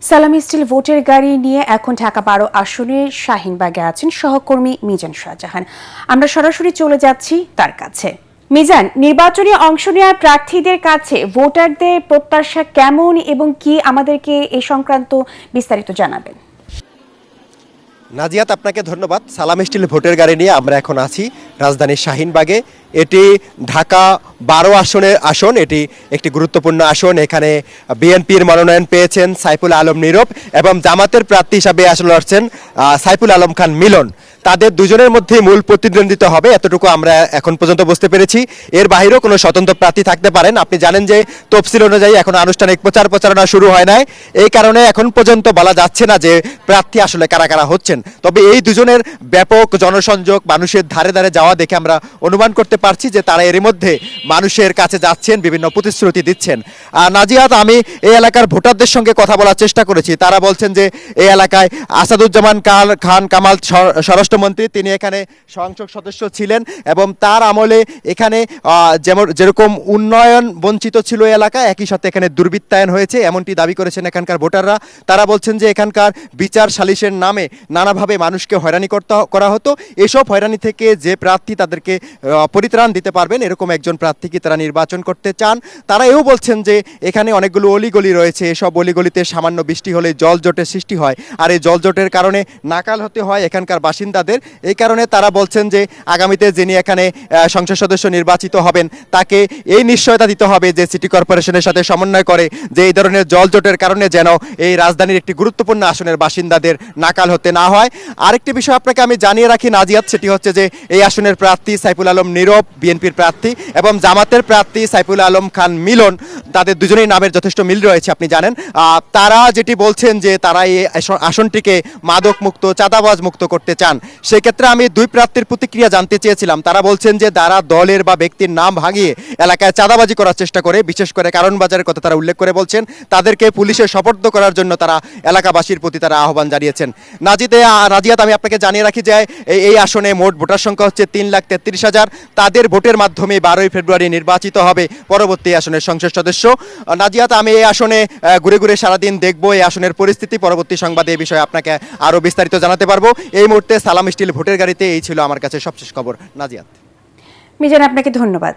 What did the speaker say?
সালামি স্টিল ভোটের গাড়ি নিয়ে এখন ঢাকা 12 আসনের শাহিনবাগে আছেন সহকর্মী মিজান শাহজাহান। আমরা সরাসরি চলে যাচ্ছি তার কাছে। মিজান, নির্বাচনে অংশ নেওয়া প্রার্থীদের কাছে ভোটারদের প্রত্যাশা কেমন এবং কি আমাদেরকে এ সংক্রান্ত বিস্তারিত জানাবেন। নাজিয়াত, আপনাকে ধন্যবাদ। সালাম স্টিল ভোটের গাড়ি নিয়ে আমরা এখন আছি রাজধানীর শাহিনবাগে। এটি ঢাকা 12 আসনের আসন। এটি একটি গুরুত্বপূর্ণ আসন। এখানে বিএনপির মনোনয়ন পেয়েছেন সাইফুল আলম নীরব এবং জামাতের প্রার্থী হিসাবে আসলে লড়ছেন সাইফুল আলম খান মিলন। তাদের দুজনের মধ্যে মূল প্রতিদ্বন্দ্বিতা হবে, এতটুকু আমরা এখন পর্যন্ত বুঝতে পেরেছি। এর বাইরেও কোনো স্বতন্ত্র প্রার্থী থাকতে পারেন। আপনি জানেন যে তফসিল অনুযায়ী এখন আনুষ্ঠানিক প্রচারণা শুরু হয় নাই, এই কারণে এখন পর্যন্ত বলা যাচ্ছে না যে প্রার্থী আসলে কারা কারা হচ্ছেন। তবে এই দুজনের ব্যাপক জনসংযোগ, মানুষের ধারে ধারে যাওয়া দেখে আমরা অনুমান করতে পারছি যে তারা এর মধ্যে মানুষের কাছে যাচ্ছেন, বিভিন্ন প্রতিশ্রুতি দিচ্ছেন। নাজিয়াত, আমি এই এলাকার ভোটারদের সঙ্গে কথা বলার চেষ্টা করেছি। তারা বলছেন যে এই এলাকায় আসাদুজ্জামান খান কামাল স্বরাষ্ট্রমন্ত্রী, তিনি এখানে সংসদ সদস্য ছিলেন এবং তার আমলে এখানে যেরকম উন্নয়ন বঞ্চিত ছিল এলাকা, একই সাথে এখানে দুর্বৃত্তায়ন হয়েছে, এমনটি দাবি করেছেন এখানকার ভোটাররা। তারা বলছেন যে এখানকার বিচার সালিশের নামে নানাভাবে মানুষকে হয়রানি করা হতো। এসব হয়রানি থেকে যে প্রার্থী তাদেরকে পরিত্রাণ দিতে পারবেন, এরকম একজন প্রার্থীকে তারা নির্বাচন করতে চান। তারা এও বলছেন যে এখানে অনেকগুলো অলিগলি রয়েছে, এসব অলিগলিতে সামান্য বৃষ্টি হলে জলজটের সৃষ্টি হয়, আর এই জলজটের কারণে নাকাল হতে হয় এখানকার বাসিন্দাদের। এই কারণে তারা বলছেন যে আগামীতে যিনি এখানে সংসদ সদস্য নির্বাচিত হবেন তাকে এই নিশ্চয়তা দিতে হবে যে সিটি কর্পোরেশনের সাথে সমন্বয় করে যে এই ধরনের জলজটের কারণে যেন এই রাজধানীর একটি গুরুত্বপূর্ণ আসনের বাসিন্দাদের নাকাল হতে না হয়। আরেকটি বিষয় আপনাকে আমি জানিয়ে রাখি নাজিয়াত, সেটি হচ্ছে যে এই আসনের প্রার্থী সাইফুল আলম নীরব বিএনপির প্রার্থী এবং জামাতের প্রার্থী সাইফুল আলম খান মিলন, তাদের দুজনেই নামের যথেষ্ট মিল রয়েছে। আপনি জানেন তারা যেটি বলছেন যে তারা এই আসনটিকে মাদক মুক্ত, চাঁদাবাজ মুক্ত করতে চান। সেক্ষেত্রে আমি দুই প্রার্থীর প্রতিক্রিয়া জানতে চেয়েছিলাম। তারা বলছেন যে তারা দলের বা ব্যক্তির নাম ভাঙিয়ে এলাকায় চাঁদাবাজি করার চেষ্টা করে, বিশেষ করে কারণ বাজারের কথা তারা উল্লেখ করে বলছেন। তাদেরকে পুলিশে সোপর্দ করার জন্য তারা এলাকাবাসীর প্রতি তারা আহ্বান জানিয়েছেন। নাজিয়াত, আমি আপনাকে জানিয়ে রাখি যে এই আসনে মোট ভোটার সংখ্যা হচ্ছে 3,33,000। তাদের ভোটের মাধ্যমে 12ই ফেব্রুয়ারি নির্বাচিত হবে পরবর্তী আসনের সংসদ সদস্য। নাজিয়াত, আমি এই আসনে ঘুরে ঘুরে সারাদিন দেখবো এই আসনের পরিস্থিতি। পরবর্তী সংবাদে এই বিষয়ে আপনাকে আরও বিস্তারিত জানাতে পারবো। এই মুহূর্তে সালাম স্টিল ভোটের গাড়িতে এই ছিল আমার কাছে সবশেষ খবর। নাজিয়াত। মিজান, আপনাকে ধন্যবাদ।